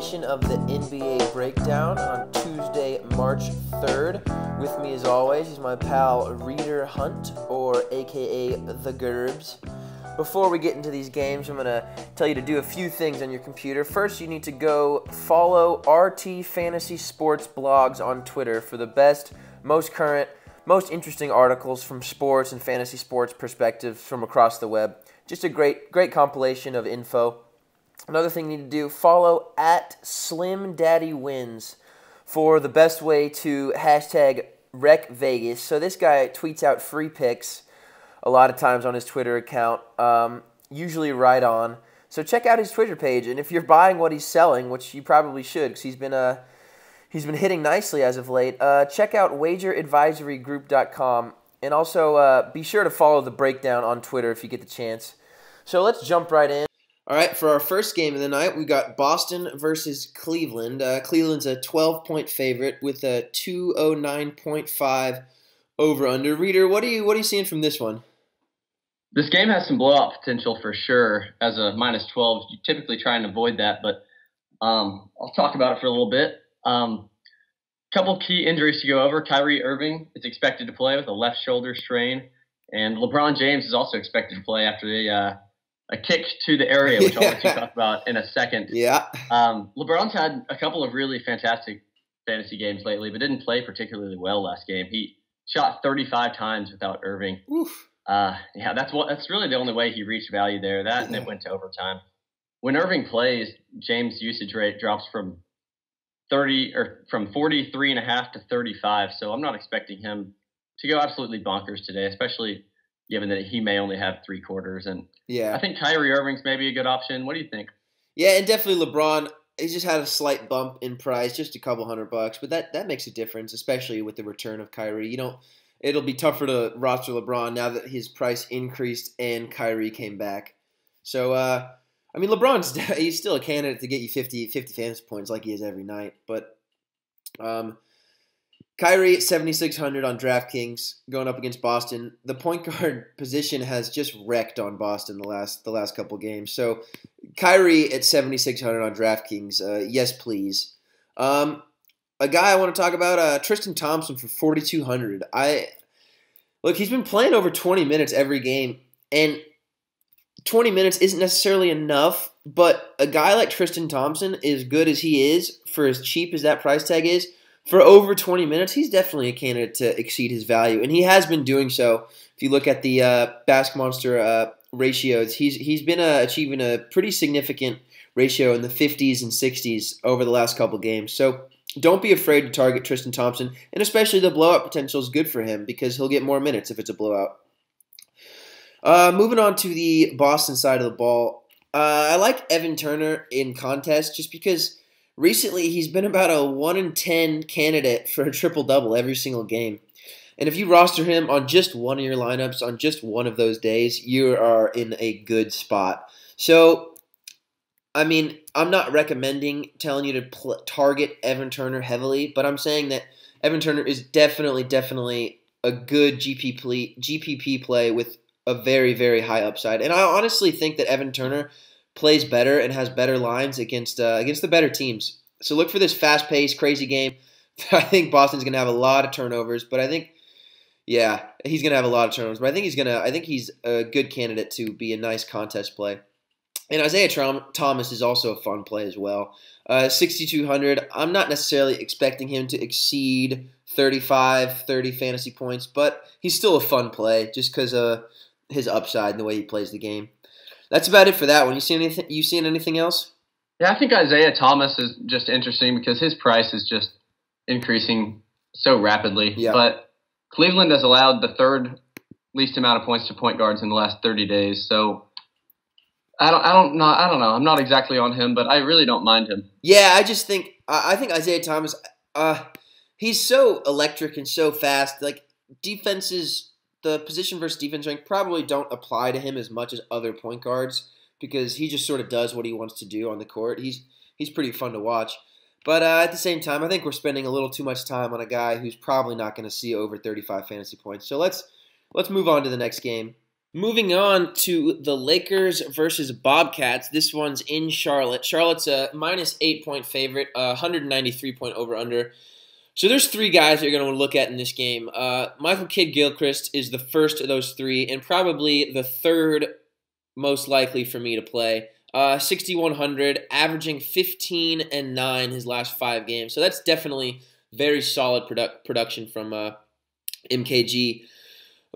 edition of the NBA Breakdown on Tuesday, March 3rd. With me, as always, is my pal Reider Hunt, or aka The Gerbs. Before we get into these games, I'm going to tell you to do a few things on your computer. First, you need to go follow RT Fantasy Sports blogs on Twitter for the best, most current, most interesting articles from sports and fantasy sports perspectives from across the web. Just a great compilation of info. Another thing you need to do, follow at Slim Daddy Wins for the best way to hashtag Wreck Vegas. So this guy tweets out free picks a lot of times on his Twitter account, usually right on. So check out his Twitter page, and if you're buying what he's selling, which you probably should, because he's been hitting nicely as of late, check out wageradvisorygroup.com, and also be sure to follow the breakdown on Twitter if you get the chance. So let's jump right in. All right, for our first game of the night, we got Boston versus Cleveland. Cleveland's a 12-point favorite with a 209.5 over/under. Reader, what are you seeing from this one? This game has some blowout potential for sure. As a -12, you typically try and avoid that, but I'll talk about it for a little bit. Couple key injuries to go over. Kyrie Irving is expected to play with a left shoulder strain, and LeBron James is also expected to play after a kick to the area, which I'll let you talk about in a second. Yeah. LeBron's had a couple of really fantastic fantasy games lately, but didn't play particularly well last game. He shot 35 times without Irving. Oof. That's really the only way he reached value there. That and it went to overtime. When Irving plays, James' usage rate drops from 43.5 to 35. So I'm not expecting him to go absolutely bonkers today, especially given that he may only have 3 quarters. And yeah, I think Kyrie Irving's maybe a good option. What do you think? Yeah, and definitely LeBron. He's just had a slight bump in price, just a couple $100, but that makes a difference, especially with the return of Kyrie. It'll be tougher to roster LeBron now that his price increased and Kyrie came back. So, LeBron's he's still a candidate to get you 50 fantasy points like he is every night, but Kyrie at 7,600 on DraftKings going up against Boston. The point guard position has just wrecked on Boston the last couple games. So Kyrie at 7,600 on DraftKings, yes please. A guy I want to talk about, Tristan Thompson for 4,200. Look, he's been playing over 20 minutes every game, and 20 minutes isn't necessarily enough, but a guy like Tristan Thompson, as good as he is, for as cheap as that price tag is, for over 20 minutes, he's definitely a candidate to exceed his value, and he has been doing so. If you look at the Basket Monster ratios, he's been achieving a pretty significant ratio in the 50s and 60s over the last couple games. So don't be afraid to target Tristan Thompson, and especially the blowout potential is good for him because he'll get more minutes if it's a blowout. Moving on to the Boston side of the ball, I like Evan Turner in contest just because recently he's been about a 1 in 10 candidate for a triple-double every single game. And if you roster him on just one of your lineups on just one of those days, you are in a good spot. So, I'm not telling you to target Evan Turner heavily, but I'm saying that Evan Turner is definitely a good GPP play with a very, very high upside. And I honestly think that Evan Turner plays better and has better lines against the better teams. So look for this fast-paced, crazy game. I think Boston's going to have a lot of turnovers, but he's going to have a lot of turnovers. But I think he's a good candidate to be a nice contest play. And Isaiah Thomas is also a fun play as well. 6,200. I'm not necessarily expecting him to exceed 30 fantasy points, but he's still a fun play just because of his upside and the way he plays the game. That's about it for that one. You seen anything else? Yeah, I think Isaiah Thomas is just interesting because his price is just increasing so rapidly. Yeah. But Cleveland has allowed the third least amount of points to point guards in the last 30 days. So I don't know. I'm not exactly on him, but I really don't mind him. Yeah, I think Isaiah Thomas, he's so electric and so fast. Like the position versus defense rank probably don't apply to him as much as other point guards because he just sort of does what he wants to do on the court. He's pretty fun to watch. But at the same time, I think we're spending a little too much time on a guy who's probably not going to see over 35 fantasy points. So let's move on to the next game. Moving on to the Lakers versus Bobcats. This one's in Charlotte. Charlotte's a minus 8-point favorite, 193-point over-under. So there's three guys that you're going to want to look at in this game. Michael Kidd-Gilchrist is the first of those three and probably the third most likely for me to play. 6,100, averaging 15 and 9 his last 5 games. So that's definitely very solid production from MKG.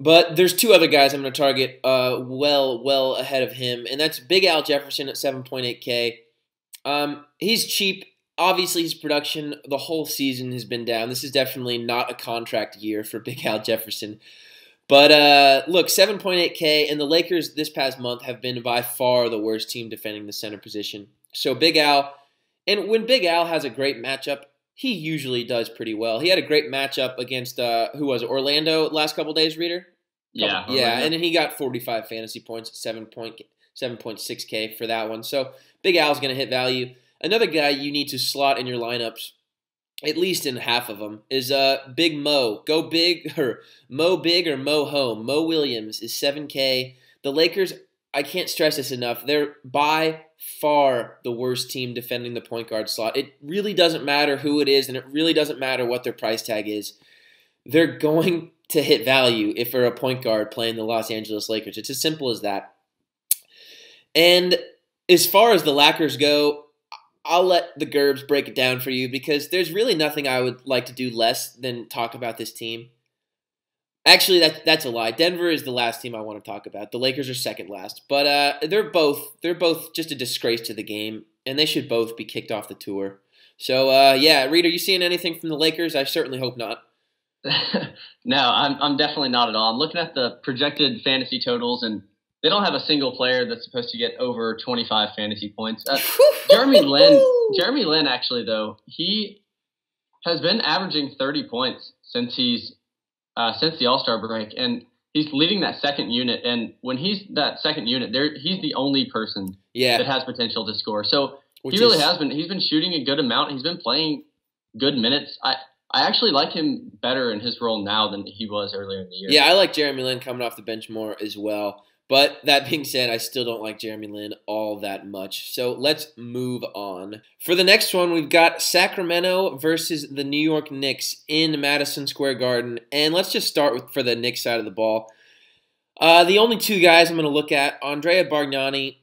But there's two other guys I'm going to target well ahead of him, and that's Big Al Jefferson at 7.8K. He's cheap. Obviously, his production the whole season has been down. This is definitely not a contract year for Big Al Jefferson. But look, 7.8K, and the Lakers this past month have been by far the worst team defending the center position. So Big Al, and when Big Al has a great matchup, he usually does pretty well. He had a great matchup against, who was it, Orlando last couple days, Reader? Yeah. Yeah, and then he got 45 fantasy points at 7.6K for that one. So Big Al's going to hit value. Another guy you need to slot in your lineups, at least in half of them, is Big Mo. Go big, or Mo big or Mo home. Mo Williams is 7K. The Lakers, I can't stress this enough, they're by far the worst team defending the point guard slot. It really doesn't matter who it is, and it really doesn't matter what their price tag is. They're going to hit value if they're a point guard playing the Los Angeles Lakers. It's as simple as that. And as far as the Lakers go, I'll let the Gerbs break it down for you because there's really nothing I would like to do less than talk about this team. Actually, that's a lie. Denver is the last team I want to talk about. The Lakers are second last, but they're both just a disgrace to the game, and they should both be kicked off the tour. So yeah, Reed, are you seeing anything from the Lakers? I certainly hope not. No, I'm definitely not at all. I'm looking at the projected fantasy totals, and they don't have a single player that's supposed to get over 25 fantasy points. Jeremy Lin, actually, though, he has been averaging 30 points since the All-Star break, and he's leading that second unit. And when he's that second unit, he's the only person that has potential to score. So he really has been. He's been shooting a good amount. He's been playing good minutes. I actually like him better in his role now than he was earlier in the year. Yeah, I like Jeremy Lin coming off the bench more as well. But that being said, I still don't like Jeremy Lin all that much. So let's move on. For the next one, we've got Sacramento versus the New York Knicks in Madison Square Garden. And let's just start for the Knicks side of the ball. The only two guys I'm going to look at, Andrea Bargnani,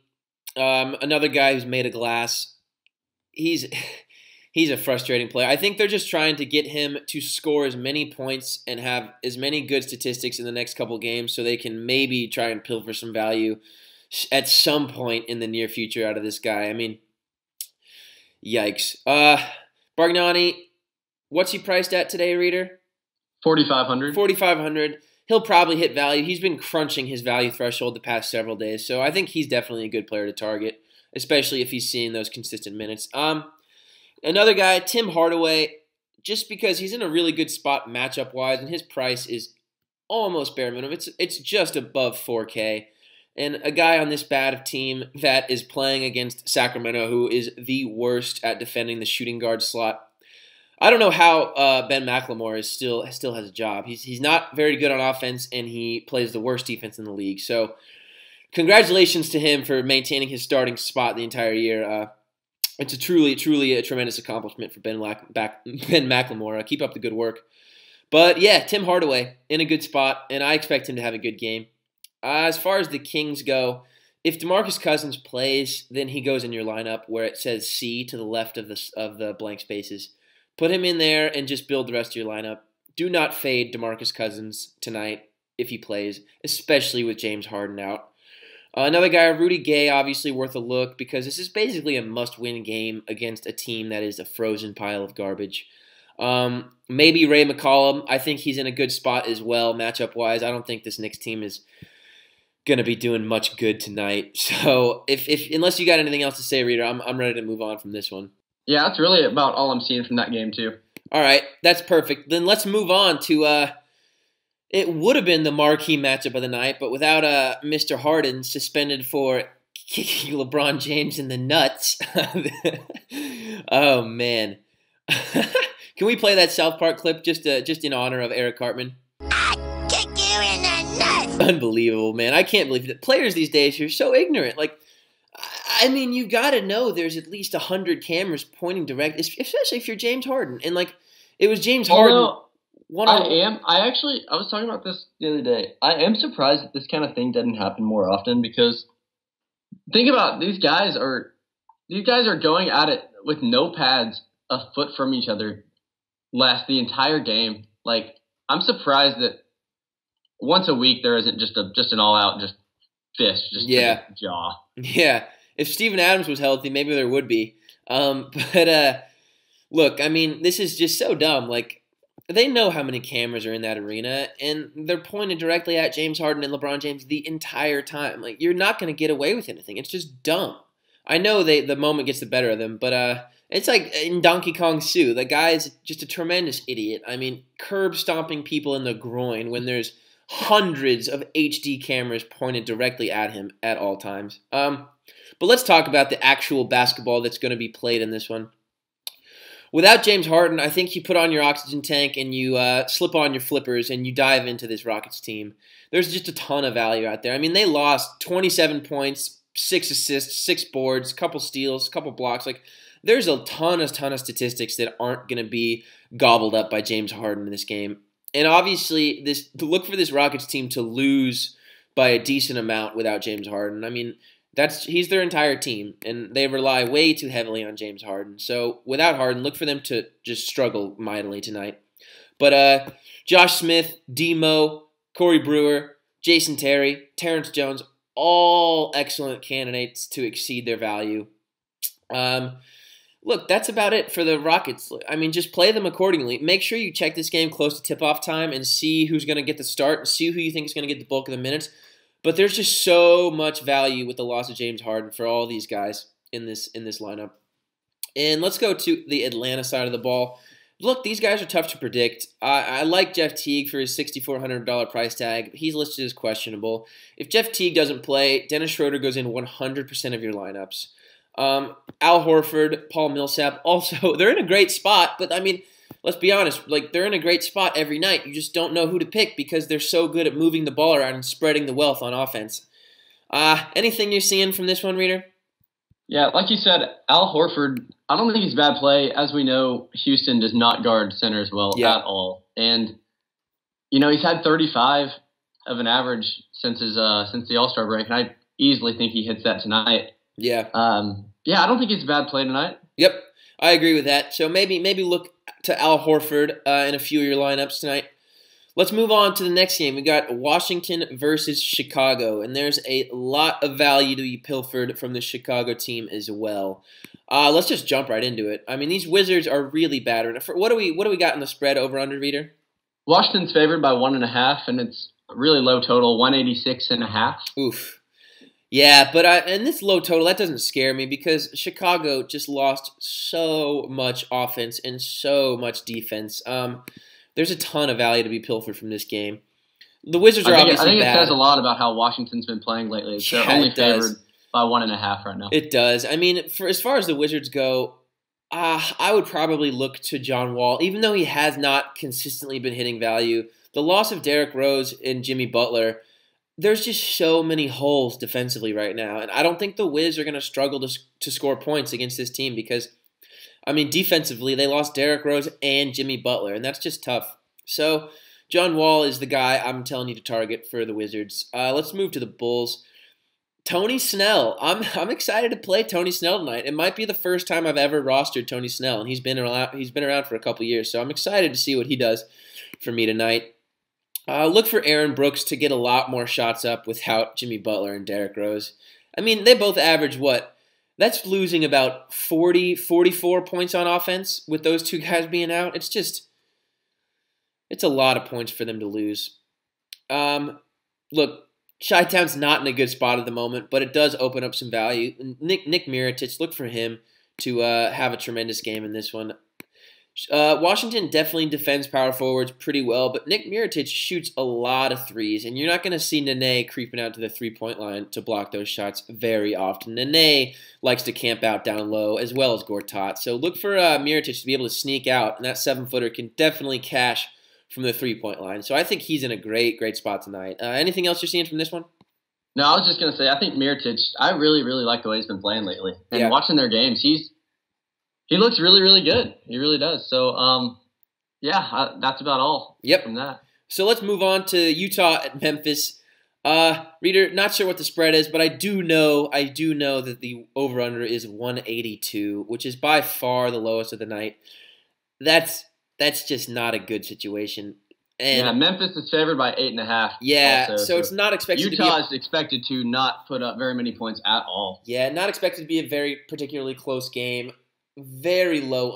another guy who's made of glass. He's a frustrating player. I think they're just trying to get him to score as many points and have as many good statistics in the next couple games so they can maybe try and pilfer some value at some point in the near future out of this guy. I mean, yikes. Bargnani, what's he priced at today, Reader? 4,500. 4,500. He'll probably hit value. He's been crunching his value threshold the past several days, so I think he's definitely a good player to target, especially if he's seeing those consistent minutes. Another guy, Tim Hardaway, just because he's in a really good spot matchup-wise, and his price is almost bare minimum. It's just above 4K. And a guy on this bad of team that is playing against Sacramento, who is the worst at defending the shooting guard slot. I don't know how Ben McLemore still has a job. He's not very good on offense, and he plays the worst defense in the league. So congratulations to him for maintaining his starting spot the entire year. It's truly a tremendous accomplishment for Ben McLemore. Keep up the good work. But yeah, Tim Hardaway in a good spot, and I expect him to have a good game. As far as the Kings go, if DeMarcus Cousins plays, then he goes in your lineup where it says C to the left of the blank spaces. Put him in there and just build the rest of your lineup. Do not fade DeMarcus Cousins tonight if he plays, especially with James Harden out. Another guy, Rudy Gay, obviously worth a look because this is basically a must-win game against a team that is a frozen pile of garbage. Maybe Ray McCollum. I think he's in a good spot as well, matchup-wise. I don't think this Knicks team is going to be doing much good tonight. So if unless you got anything else to say, Reader, I'm ready to move on from this one. Yeah, that's really about all I'm seeing from that game, too. All right, that's perfect. Then let's move on to it would have been the marquee matchup of the night, but without Mr. Harden suspended for kicking LeBron James in the nuts. Oh, man. Can we play that South Park clip just in honor of Eric Cartman? I kick you in the nuts! unbelievable, man. I can't believe that players these days are so ignorant. Like, I mean, you got to know there's at least 100 cameras pointing direct, especially if you're James Harden. And like, it was James Harden. Although I was talking about this the other day. I am surprised that this kind of thing doesn't happen more often, because think about these guys are going at it with no pads a foot from each other last the entire game. Like, I'm surprised that once a week there isn't just an all out fist to the jaw. Yeah. If Steven Adams was healthy, maybe there would be. But look, I mean, this is just so dumb. Like, they know how many cameras are in that arena, and they're pointed directly at James Harden and LeBron James the entire time. Like, you're not going to get away with anything. It's just dumb. I know the moment gets the better of them, but it's like in Donkey Kong Sue. The guy is just a tremendous idiot. I mean, curb stomping people in the groin when there's hundreds of HD cameras pointed directly at him at all times. But let's talk about the actual basketball that's going to be played in this one. Without James Harden, I think you put on your oxygen tank and you slip on your flippers and you dive into this Rockets team. There's just a ton of value out there. I mean, they lost 27 points, 6 assists, 6 boards, a couple steals, a couple blocks. Like, there's a ton of statistics that aren't going to be gobbled up by James Harden in this game. And obviously, look for this Rockets team to lose by a decent amount without James Harden. I mean, he's their entire team, and they rely way too heavily on James Harden. So without Harden, look for them to just struggle mightily tonight. But Josh Smith, Demo, Corey Brewer, Jason Terry, Terrence Jones, all excellent candidates to exceed their value. Look, that's about it for the Rockets. I mean, just play them accordingly. Make sure you check this game close to tip-off time and see who's going to get the start and see who you think is going to get the bulk of the minutes. But there's just so much value with the loss of James Harden for all these guys in this lineup. And let's go to the Atlanta side of the ball. Look, these guys are tough to predict. I like Jeff Teague for his $6,400 price tag. He's listed as questionable. If Jeff Teague doesn't play, Dennis Schroeder goes in 100% of your lineups. Al Horford, Paul Millsap, also, they're in a great spot. But, I mean, let's be honest, like, they're in a great spot every night. You just don't know who to pick because they're so good at moving the ball around and spreading the wealth on offense. Anything you're seeing from this one, Reader? Yeah, like you said, Al Horford, I don't think he's a bad play. As we know, Houston does not guard centers well at all. And, he's had 35 of an average since the All-Star break, and I easily think he hits that tonight. Yeah. I don't think he's a bad play tonight. Yep, I agree with that. So maybe look to Al Horford in a few of your lineups tonight. Let's move on to the next game. We got Washington versus Chicago, and there's a lot of value to be pilfered from the Chicago team as well. Let's just jump right into it. I mean, these Wizards are really bad. What do we got in the spread over under, Reader? Washington's favored by 1.5, and it's a really low total, 186.5. Oof. Yeah, but and this low total, that doesn't scare me because Chicago just lost so much offense and so much defense. There's a ton of value to be pilfered from this game. The Wizards are obviously bad. I think it says a lot about how Washington's been playing lately. They're only favored by 1.5 right now. It does. I mean, as far as the Wizards go, I would probably look to John Wall, even though he has not consistently been hitting value. The loss of Derrick Rose and Jimmy Butler, there's just so many holes defensively right now, and I don't think the Wiz are going to struggle to score points against this team because, I mean, defensively, they lost Derrick Rose and Jimmy Butler, and that's just tough. So, John Wall is the guy I'm telling you to target for the Wizards. Let's move to the Bulls. Tony Snell. I'm excited to play Tony Snell tonight. It might be the first time I've ever rostered Tony Snell, and he's been around for a couple years, so I'm excited to see what he does for me tonight. Look for Aaron Brooks to get a lot more shots up without Jimmy Butler and Derrick Rose. I mean, they both average what? That's losing about 44 points on offense with those two guys being out. It's a lot of points for them to lose. Look, Chi-Town's not in a good spot at the moment, but it does open up some value. Nick Mirotic, look for him to have a tremendous game in this one. Washington definitely defends power forwards pretty well, but Nick Mirotic shoots a lot of threes, and you're not going to see Nene creeping out to the three-point line to block those shots very often. Nene likes to camp out down low, as well as Gortat. So look for Mirotic to be able to sneak out, and that 7-footer can definitely cash from the 3-point line. So I think he's in a great spot tonight. Anything else you're seeing from this one? No, I was just going to say, I think Mirotic, I really like the way he's been playing lately. And Yeah. watching their games, he looks really good. He really does. So, that's about all from that. So let's move on to Utah at Memphis. Reader, not sure what the spread is, but I do know that the over-under is 182, which is by far the lowest of the night. That's just not a good situation. And Memphis is favored by 8.5. Yeah, also, so it's not expected Utah is expected to not put up very many points at all. Yeah, not expected to be a very particularly close game. Very low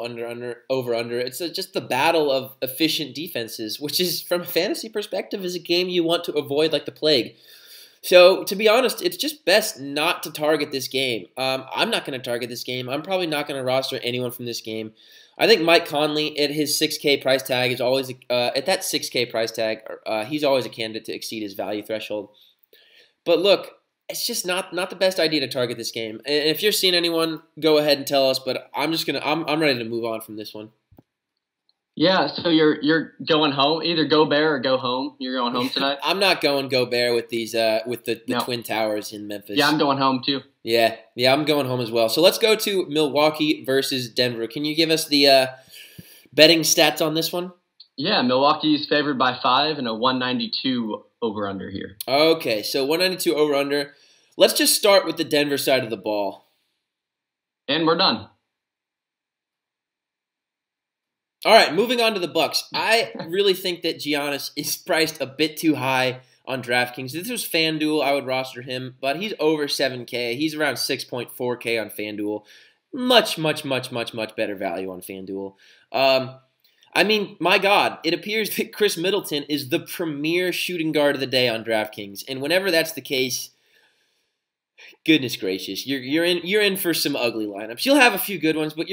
over-under. It's just the battle of efficient defenses, which is, from a fantasy perspective, is a game you want to avoid like the plague. So, to be honest, it's just best not to target this game. I'm not going to target this game. I'm probably not going to roster anyone from this game. I think Mike Conley, at his $6K price tag, is always at that $6K price tag. He's always a candidate to exceed his value threshold. But look, it's just not the best idea to target this game. And if you're seeing anyone, go ahead and tell us. But I'm ready to move on from this one. Yeah, so you're going home. Either go Bear or go home. You're going home tonight. I'm not going go Bear with these the Twin Towers in Memphis. Yeah, I'm going home too. Yeah, I'm going home as well. So let's go to Milwaukee versus Denver. Can you give us the betting stats on this one? Yeah, Milwaukee's favored by 5 and a 192 over-under here. Okay, so 192 over-under. Let's just start with the Denver side of the ball. And we're done. All right, moving on to the Bucks. I really think that Giannis is priced a bit too high on DraftKings. If this was FanDuel, I would roster him, but he's over 7K. He's around 6.4K on FanDuel. Much better value on FanDuel. I mean, my God, it appears that Chris Middleton is the premier shooting guard of the day on DraftKings, and whenever that's the case, goodness gracious, you're in for some ugly lineups. You'll have a few good ones, but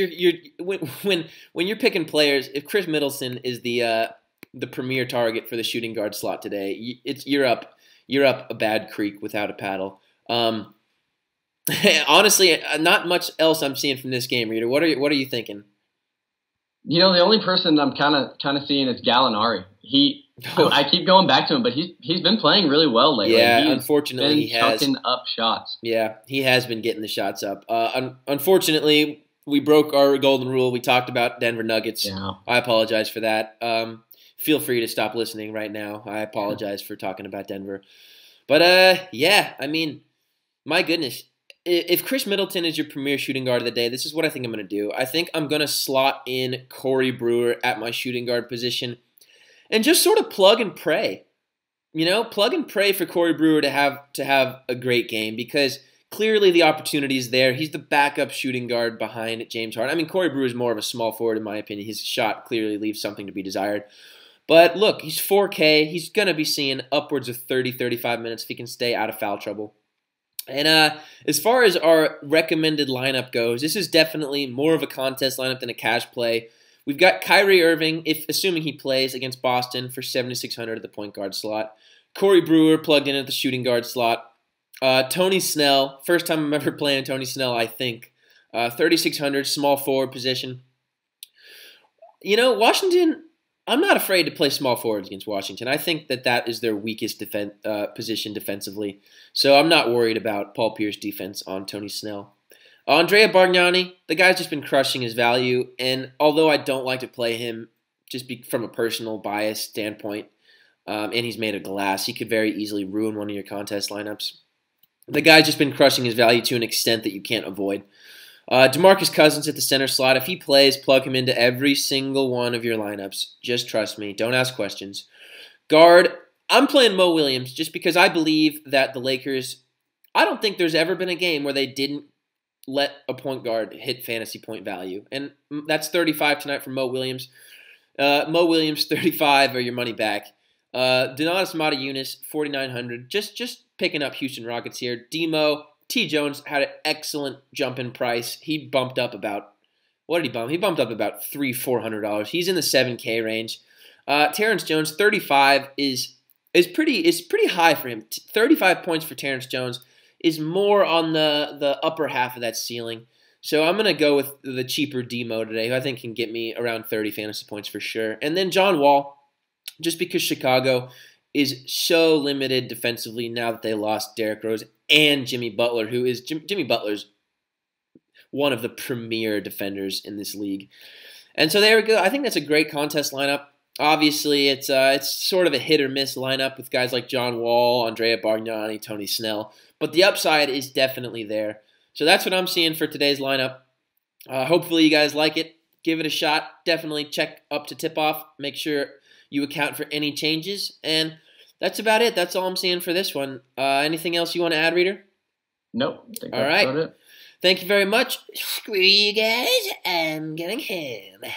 when you're picking players, if Chris Middleton is the premier target for the shooting guard slot today, you're up a bad creek without a paddle. Honestly, not much else I'm seeing from this game, Reader. What are you thinking? You know, the only person I'm kind of seeing is Gallinari. I keep going back to him, but he's been playing really well lately. Yeah, unfortunately, he has been chucking up shots. Yeah, he has been getting the shots up. Unfortunately, we broke our golden rule. We talked about Denver Nuggets. Yeah. I apologize for that. Feel free to stop listening right now. I apologize for talking about Denver. But I mean, my goodness. If Chris Middleton is your premier shooting guard of the day, this is what I think I'm going to do. I think I'm going to slot in Corey Brewer at my shooting guard position and just sort of plug and pray. You know, plug and pray for Corey Brewer to have a great game because clearly the opportunity is there. He's the backup shooting guard behind James Harden. I mean, Corey Brewer is more of a small forward in my opinion. His shot clearly leaves something to be desired. But look, he's 4K. He's going to be seeing upwards of 30, 35 minutes if he can stay out of foul trouble. And as far as our recommended lineup goes, this is definitely more of a contest lineup than a cash play. We've got Kyrie Irving, assuming he plays against Boston, for 7,600 at the point guard slot. Corey Brewer plugged in at the shooting guard slot. Tony Snell, first time I'm ever playing Tony Snell, I think. 3,600, small forward position. You know, Washington, I'm not afraid to play small forwards against Washington. I think that is their weakest position defensively. So I'm not worried about Paul Pierce's defense on Tony Snell. Andrea Bargnani, the guy's just been crushing his value. And although I don't like to play him just from a personal bias standpoint, and he's made of glass, he could very easily ruin one of your contest lineups. The guy's just been crushing his value to an extent that you can't avoid. DeMarcus Cousins at the center slot. If he plays, plug him into every single one of your lineups. Just trust me. Don't ask questions. Guard, I'm playing Mo Williams just because I believe that the Lakers, I don't think there's ever been a game where they didn't let a point guard hit fantasy point value. And that's 35 tonight from Mo Williams. Mo Williams, 35 or your money back. Donatas Matajunas, 4,900. Just picking up Houston Rockets here. Demo, T. Jones had an excellent jump in price. He bumped up about, what did he bump? He bumped up about $300-$400. He's in the 7K range. Terrence Jones, 35 is pretty high for him. 35 points for Terrence Jones is more on the upper half of that ceiling. So I'm going to go with the cheaper Demo today, who I think can get me around 30 fantasy points for sure. And then John Wall. just because Chicago is so limited defensively now that they lost Derrick Rose and Jimmy Butler, who is Jimmy Butler's one of the premier defenders in this league. And so there we go. I think that's a great contest lineup. Obviously, it's sort of a hit or miss lineup with guys like John Wall, Andrea Bargnani, Tony Snell, but the upside is definitely there. So that's what I'm seeing for today's lineup. Hopefully you guys like it. Give it a shot. Definitely check up to tip-off. Make sure you account for any changes. And that's about it. That's all I'm seeing for this one. Anything else you want to add, Reader? Nope. I think all right. About it. Thank you very much. Screw you guys. I'm getting home.